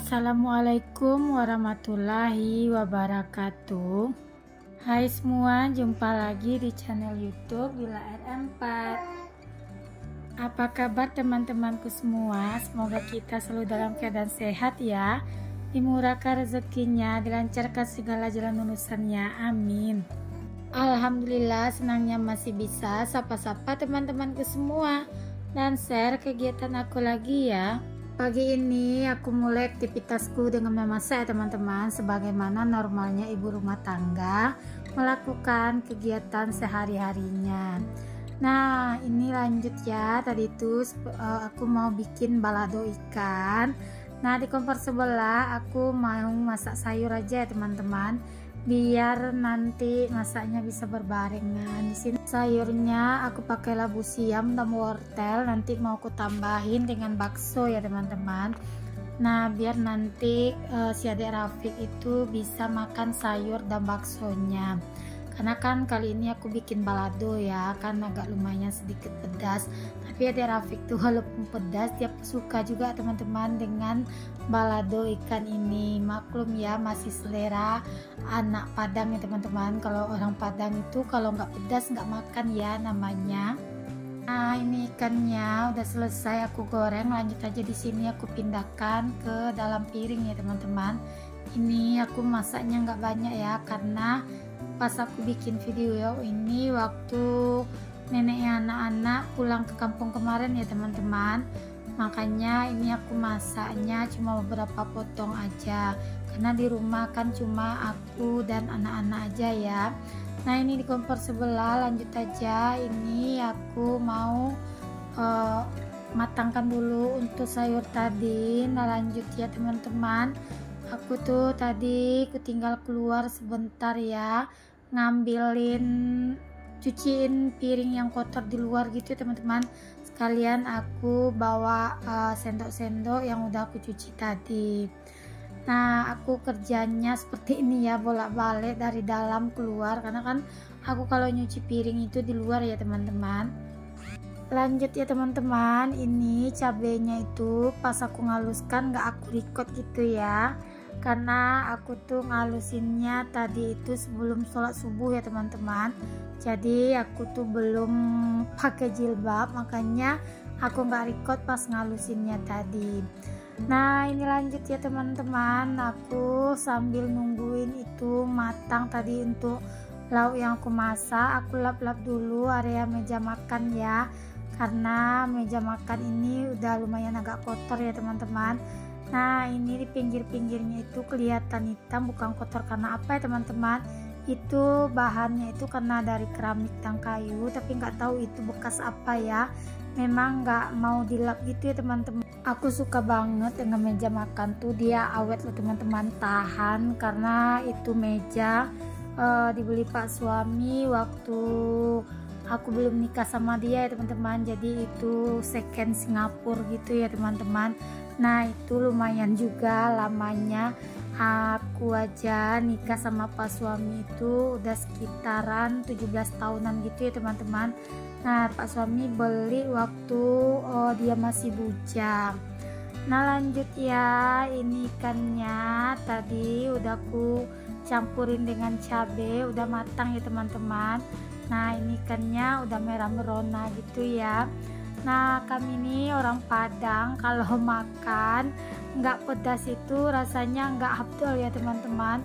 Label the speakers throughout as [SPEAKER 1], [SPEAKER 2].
[SPEAKER 1] Assalamualaikum warahmatullahi wabarakatuh. Hai semua, jumpa lagi di channel YouTube Bila RM4. Apa kabar teman-temanku semua? Semoga kita selalu dalam keadaan sehat ya, dimurahkan rezekinya, dilancarkan segala jalan urusannya, amin. Alhamdulillah, senangnya masih bisa sapa-sapa teman-temanku semua dan share kegiatan aku lagi ya. Pagi ini aku mulai aktivitasku dengan memasak ya teman-teman, sebagaimana normalnya ibu rumah tangga melakukan kegiatan sehari-harinya. Nah ini lanjut ya, tadi itu aku mau bikin balado ikan. Nah di kompor sebelah aku mau masak sayur aja ya teman-teman, biar nanti masaknya bisa berbarengan. Di sini sayurnya aku pakai labu siam dan wortel, nanti mau aku tambahin dengan bakso ya teman-teman. Nah biar nanti si adik Rafiq itu bisa makan sayur dan baksonya, karena kan kali ini aku bikin balado ya, kan agak lumayan sedikit pedas, tapi adik Rafiq tuh walaupun pedas dia suka juga teman-teman dengan balado ikan ini. Maklum ya, masih selera anak Padang ya teman-teman. Kalau orang Padang itu kalau nggak pedas nggak makan ya namanya. Nah ini ikannya udah selesai aku goreng, lanjut aja di sini aku pindahkan ke dalam piring ya teman-teman. Ini aku masaknya nggak banyak ya, karena pas aku bikin video ini waktu neneknya anak-anak pulang ke kampung kemarin ya teman-teman, makanya ini aku masaknya cuma beberapa potong aja, karena di rumah kan cuma aku dan anak-anak aja ya. Nah ini di kompor sebelah lanjut aja, ini aku mau matangkan dulu untuk sayur tadi. Nah lanjut ya teman-teman, aku tuh tadi aku tinggal keluar sebentar ya, ngambilin cuciin piring yang kotor di luar gitu ya teman-teman, sekalian aku bawa sendok-sendok yang udah aku cuci tadi. Nah aku kerjanya seperti ini ya, bolak-balik dari dalam keluar, karena kan aku kalau nyuci piring itu di luar ya teman-teman. Lanjut ya teman-teman, ini cabenya itu pas aku ngaluskan nggak aku record gitu ya, karena aku tuh ngalusinnya tadi itu sebelum sholat subuh ya teman-teman. Jadi aku tuh belum pakai jilbab, makanya aku nggak record pas ngalusinnya tadi. Nah ini lanjut ya teman-teman, aku sambil nungguin itu matang tadi untuk lauk yang aku masak, aku lap-lap dulu area meja makan ya, karena meja makan ini udah lumayan agak kotor ya teman-teman. Nah ini di pinggir-pinggirnya itu kelihatan hitam, bukan kotor karena apa ya teman-teman, itu bahannya itu karena dari keramik dan kayu, tapi nggak tahu itu bekas apa ya, memang nggak mau dilap gitu ya teman-teman. Aku suka banget dengan meja makan tuh, dia awet loh teman-teman, tahan, karena itu meja dibeli Pak suami waktu aku belum nikah sama dia ya teman-teman, jadi itu second Singapura gitu ya teman-teman. Nah itu lumayan juga lamanya, aku aja nikah sama Pak suami itu udah sekitaran 17 tahunan gitu ya teman-teman. Nah Pak suami beli waktu dia masih bujang. Nah lanjut ya, ini ikannya tadi udah aku campurin dengan cabai, udah matang ya teman-teman. Nah ini ikannya udah merah merona gitu ya. Nah kami ini orang Padang kalau makan nggak pedas itu rasanya nggak afdol ya teman-teman.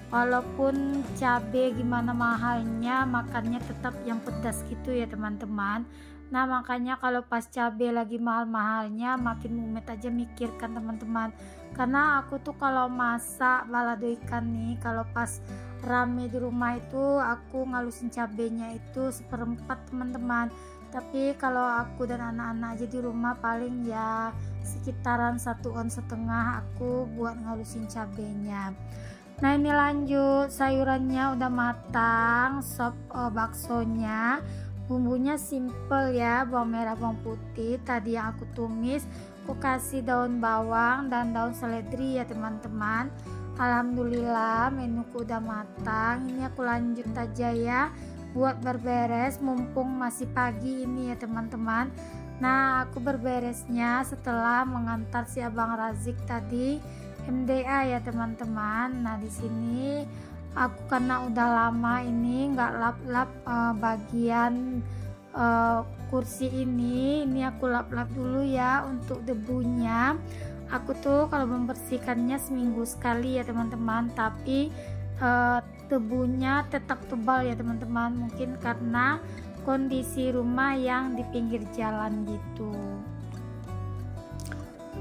[SPEAKER 1] Walaupun cabai gimana mahalnya, makannya tetap yang pedas gitu ya teman-teman. Nah makanya kalau pas cabai lagi mahal-mahalnya makin mumet aja mikirkan teman-teman. Karena aku tuh kalau masak balado ikan nih, kalau pas rame di rumah itu aku ngalusin cabenya itu seperempat teman-teman. Tapi kalau aku dan anak-anak aja di rumah paling ya sekitaran 1,5 on aku buat ngalusin cabenya. Nah ini lanjut, sayurannya udah matang, sop baksonya, bumbunya simple ya, bawang merah bawang putih tadi yang aku tumis, aku kasih daun bawang dan daun seledri ya teman-teman. Alhamdulillah menuku udah matang. Ini aku lanjut aja ya buat berberes, mumpung masih pagi ini ya teman-teman. Nah aku berberesnya setelah mengantar si abang Razik tadi MDA ya teman-teman. Nah di sini aku karena udah lama ini nggak lap-lap bagian kursi ini aku lap-lap dulu ya untuk debunya. Aku tuh kalau membersihkannya seminggu sekali ya teman-teman, tapi debunya tetap tebal ya teman-teman, mungkin karena kondisi rumah yang di pinggir jalan gitu,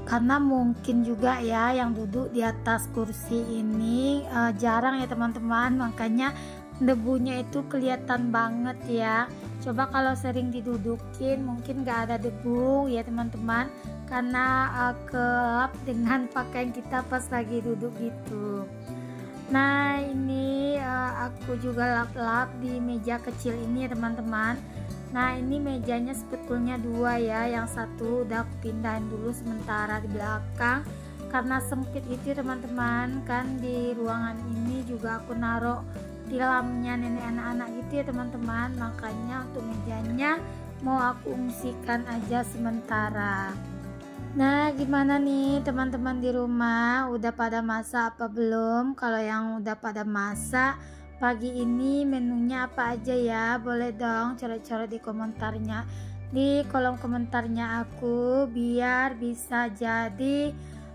[SPEAKER 1] karena mungkin juga ya yang duduk di atas kursi ini jarang ya teman-teman, makanya debunya itu kelihatan banget ya. Coba kalau sering didudukin mungkin gak ada debu ya teman-teman, karena kelap dengan pakaian kita pas lagi duduk gitu. Nah ini aku juga lap-lap di meja kecil ini ya teman-teman. Nah ini mejanya sebetulnya dua ya, yang satu udah aku pindahin dulu sementara di belakang karena sempit itu teman-teman. Kan di ruangan ini juga aku naruh tilamnya nenek anak-anak gitu ya teman-teman, makanya untuk mejanya mau aku ungsikan aja sementara. Nah gimana nih teman-teman di rumah, udah pada masak apa belum? Kalau yang udah pada masak, pagi ini menunya apa aja ya? Boleh dong coret-coret di komentarnya, di kolom komentarnya aku, biar bisa jadi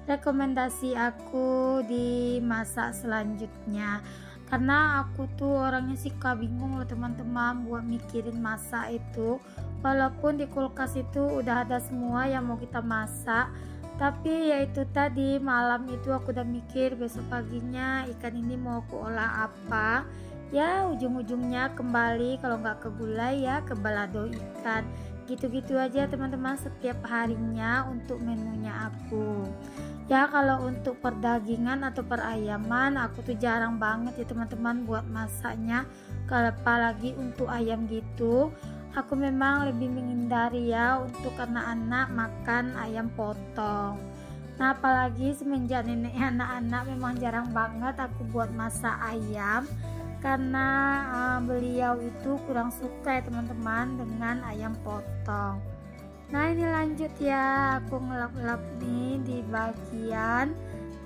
[SPEAKER 1] rekomendasi aku di masak selanjutnya. Karena aku tuh orangnya suka bingung loh teman-teman buat mikirin masak itu, walaupun di kulkas itu udah ada semua yang mau kita masak, tapi ya itu tadi malam itu aku udah mikir besok paginya ikan ini mau aku olah apa ya, ujung-ujungnya kembali kalau nggak ke gulai ya ke balado ikan. Gitu-gitu aja teman-teman setiap harinya untuk menunya aku ya. Kalau untuk perdagingan atau perayaman aku tuh jarang banget ya teman-teman buat masaknya. Kalau apalagi untuk ayam gitu, aku memang lebih menghindari ya untuk anak-anak makan ayam potong. Nah apalagi semenjak nenek anak-anak memang jarang banget aku buat masak ayam, karena beliau itu kurang suka ya teman-teman dengan ayam potong. Nah ini lanjut ya, aku ngelap-lap nih di bagian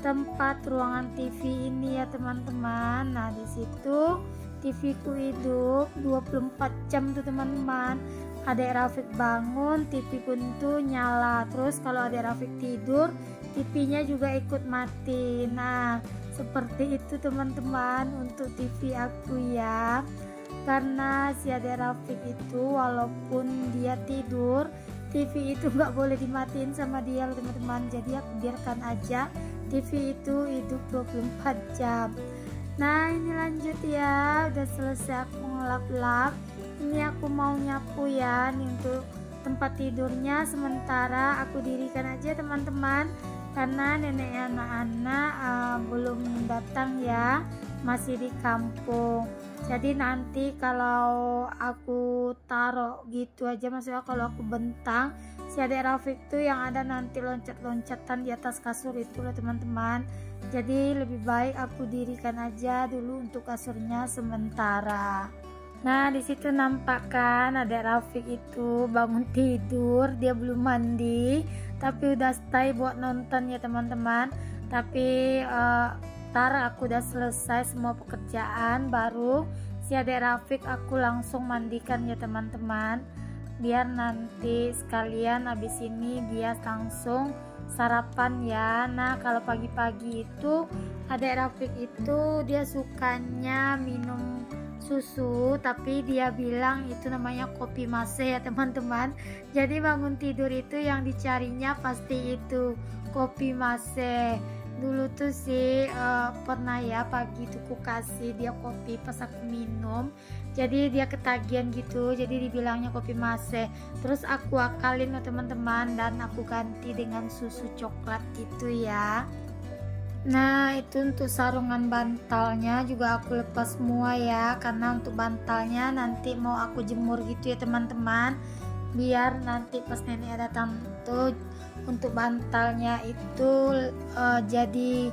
[SPEAKER 1] tempat ruangan TV ini ya teman-teman. Nah di situ TV ku hidup 24 jam tuh teman-teman. Adek Rafiq bangun, TV pun tuh nyala. Terus kalau Adek Rafiq tidur, TV-nya juga ikut mati. Nah seperti itu teman-teman untuk TV aku ya. Karena si Adek Rafiq itu walaupun dia tidur, TV itu nggak boleh dimatiin sama dia loh teman-teman. Jadi aku biarkan aja TV itu hidup 24 jam. Nah ini lanjut ya, udah selesai aku ngelap-lap. Ini aku mau nyapu ya, nih untuk tempat tidurnya sementara aku dirikan aja teman-teman, karena nenek anak-anak belum datang ya, masih di kampung. Jadi nanti kalau aku taruh gitu aja, maksudnya kalau aku bentang, si Adek Rafiq tuh yang ada nanti loncat-loncatan di atas kasur itu loh teman-teman. Jadi lebih baik aku dirikan aja dulu untuk kasurnya sementara. Nah di situ nampak kan Adek Rafiq itu bangun tidur, dia belum mandi tapi udah stay buat nonton ya teman-teman. Tapi ntar aku udah selesai semua pekerjaan baru si Adek Rafiq aku langsung mandikan ya teman-teman, biar nanti sekalian habis ini dia langsung sarapan ya. Nah kalau pagi-pagi itu Adek Rafiq itu dia sukanya minum susu, tapi dia bilang itu namanya kopi mase ya teman-teman. Jadi bangun tidur itu yang dicarinya pasti itu kopi mase. Dulu tuh sih pernah ya pagi tuh aku kasih dia kopi pas aku minum, jadi dia ketagihan gitu, jadi dibilangnya kopi mase. Terus aku akalin loh teman-teman dan aku ganti dengan susu coklat gitu ya. Nah itu untuk sarungan bantalnya juga aku lepas semua ya, karena untuk bantalnya nanti mau aku jemur gitu ya teman-teman, biar nanti pas nenek datang tuh untuk bantalnya itu jadi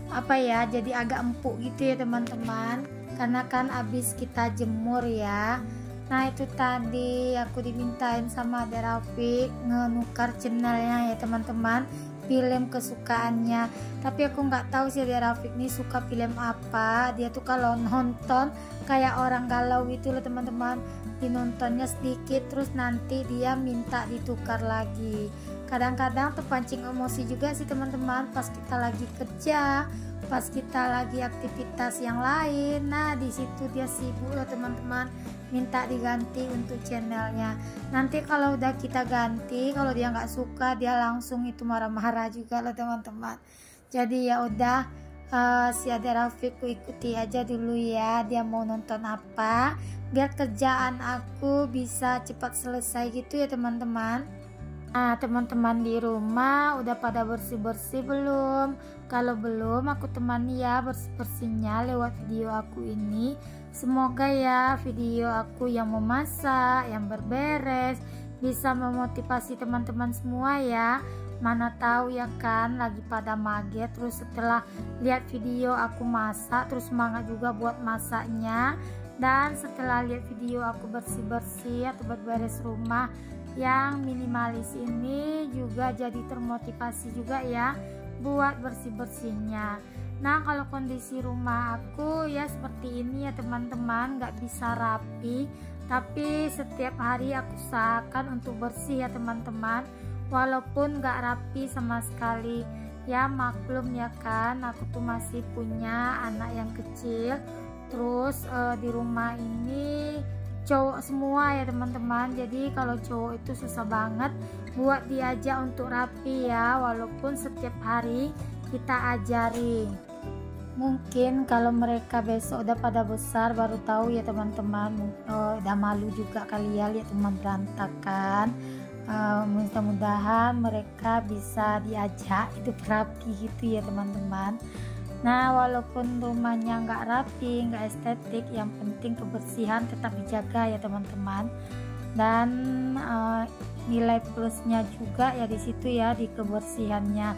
[SPEAKER 1] apa ya, jadi agak empuk gitu ya teman-teman, karena kan abis kita jemur ya. Nah itu tadi aku dimintain sama Adek Rafiq ngenukar channelnya ya teman-teman, film kesukaannya. Tapi aku nggak tahu sih dia Rafiq nih suka film apa. Dia tuh kalau nonton kayak orang galau gitu loh teman-teman, dinontonnya sedikit terus nanti dia minta ditukar lagi. Kadang-kadang terpancing emosi juga sih teman-teman pas kita lagi kerja, pas kita lagi aktivitas yang lain. Nah di situ dia sibuk loh teman-teman, minta diganti untuk channelnya. Nanti kalau udah kita ganti, kalau dia nggak suka dia langsung itu marah-marah juga loh teman-teman. Jadi ya udah, si Ade Rafiq ku ikuti aja dulu ya, dia mau nonton apa biar kerjaan aku bisa cepat selesai gitu ya teman-teman. Nah teman-teman di rumah udah pada bersih-bersih belum? Kalau belum, aku temani ya bersih-bersihnya lewat video aku ini. Semoga ya video aku yang memasak, yang berberes bisa memotivasi teman-teman semua ya. Mana tahu ya kan lagi pada mager, terus setelah lihat video aku masak terus semangat juga buat masaknya. Dan setelah lihat video aku bersih-bersih atau berberes rumah yang minimalis ini juga jadi termotivasi juga ya buat bersih-bersihnya. Nah kalau kondisi rumah aku ya seperti ini ya teman-teman, nggak bisa rapi, tapi setiap hari aku usahakan untuk bersih ya teman-teman, walaupun nggak rapi sama sekali ya. Maklum ya kan, aku tuh masih punya anak yang kecil, terus di rumah ini cowok semua ya teman-teman. Jadi kalau cowok itu susah banget buat diajak untuk rapi ya, walaupun setiap hari kita ajari. Mungkin kalau mereka besok udah pada besar baru tahu ya teman-teman. Udah malu juga kali ya lihat teman berantakan. Mudah-mudahan mereka bisa diajak hidup rapi gitu ya teman-teman. Nah walaupun rumahnya nggak rapi, nggak estetik, yang penting kebersihan tetap dijaga ya teman-teman. Dan nilai plusnya juga ya di situ ya, di kebersihannya.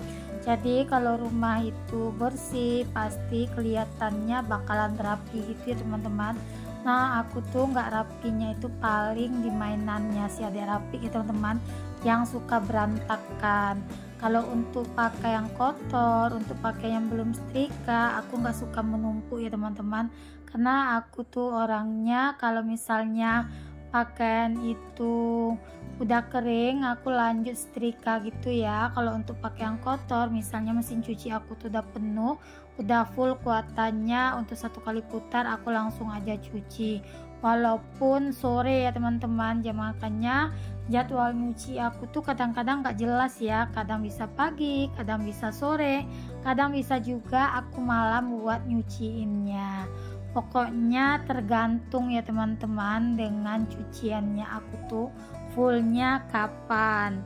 [SPEAKER 1] Jadi kalau rumah itu bersih pasti kelihatannya bakalan rapi gitu ya teman-teman. Nah aku tuh nggak rapinya itu paling di mainannya si Ade Rafiq ya teman-teman, yang suka berantakan. Kalau untuk pakai yang kotor, untuk pakai yang belum setrika, aku nggak suka menumpuk ya teman-teman. Karena aku tuh orangnya kalau misalnya pakaian itu udah kering, aku lanjut setrika gitu ya. Kalau untuk pakaian kotor, misalnya mesin cuci aku tuh udah penuh, udah full kuatannya untuk satu kali putar, aku langsung aja cuci. Walaupun sore ya teman-teman, jam makannya jadwal nyuci aku tuh kadang-kadang gak jelas ya, kadang bisa pagi, kadang bisa sore, kadang bisa juga aku malam buat nyuciinnya. Pokoknya tergantung ya teman-teman dengan cuciannya aku tuh fullnya kapan.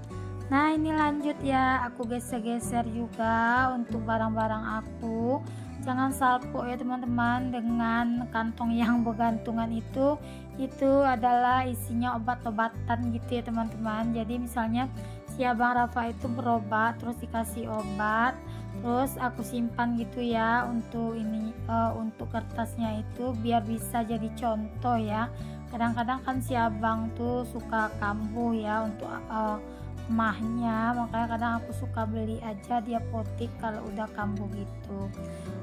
[SPEAKER 1] Nah ini lanjut ya, aku geser-geser juga untuk barang-barang aku. Jangan salpo ya teman-teman dengan kantong yang bergantungan itu adalah isinya obat-obatan gitu ya teman-teman. Jadi misalnya si abang Rafa itu berobat terus dikasih obat, terus aku simpan gitu ya untuk ini, untuk kertasnya itu biar bisa jadi contoh ya. Kadang-kadang kan si abang tuh suka kambuh ya untuk emahnya, makanya kadang aku suka beli aja di apotek kalau udah kambuh gitu.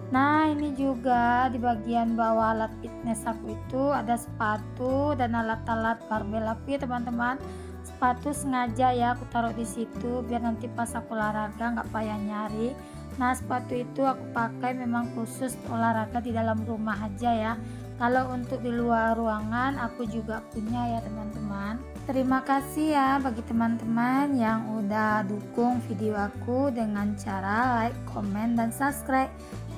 [SPEAKER 1] Nah ini juga di bagian bawah alat fitness aku itu ada sepatu dan alat-alat barbel aku ya teman-teman. Sepatu sengaja ya aku taruh di situ biar nanti pas aku olahraga nggak payah nyari. Nah sepatu itu aku pakai memang khusus olahraga di dalam rumah aja ya. Kalau untuk di luar ruangan aku juga punya ya teman-teman. Terima kasih ya bagi teman-teman yang udah dukung video aku dengan cara like, comment, dan subscribe,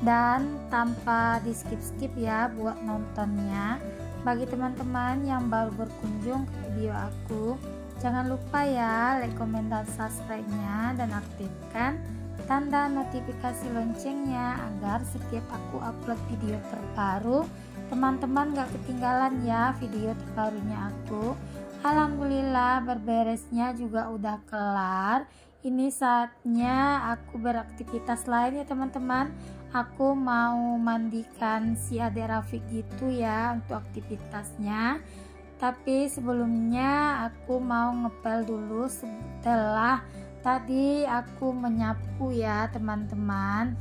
[SPEAKER 1] dan tanpa di skip-skip ya buat nontonnya. Bagi teman-teman yang baru berkunjung ke video aku, jangan lupa ya like, comment, dan subscribe-nya, dan aktifkan tanda notifikasi loncengnya agar setiap aku upload video terbaru teman-teman gak ketinggalan ya video terbarunya aku. Alhamdulillah berberesnya juga udah kelar. Ini saatnya aku beraktivitas lain ya teman-teman. Aku mau mandikan si Ade Rafiq gitu ya untuk aktivitasnya. Tapi sebelumnya aku mau ngepel dulu setelah Tadi aku menyapu ya teman-teman,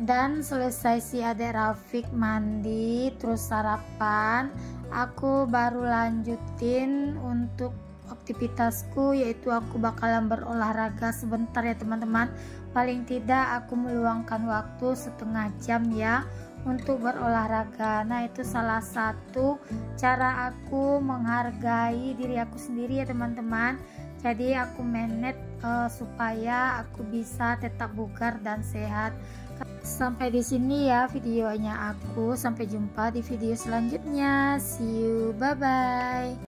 [SPEAKER 1] dan selesai si adek Rafiq mandi terus sarapan, aku baru lanjutin untuk aktivitasku, yaitu aku bakalan berolahraga sebentar ya teman-teman. Paling tidak aku meluangkan waktu setengah jam ya untuk berolahraga. Nah, itu salah satu cara aku menghargai diri aku sendiri ya teman-teman. Jadi aku manage supaya aku bisa tetap bugar dan sehat. Sampai di sini ya videonya aku. Sampai jumpa di video selanjutnya. See you, bye bye.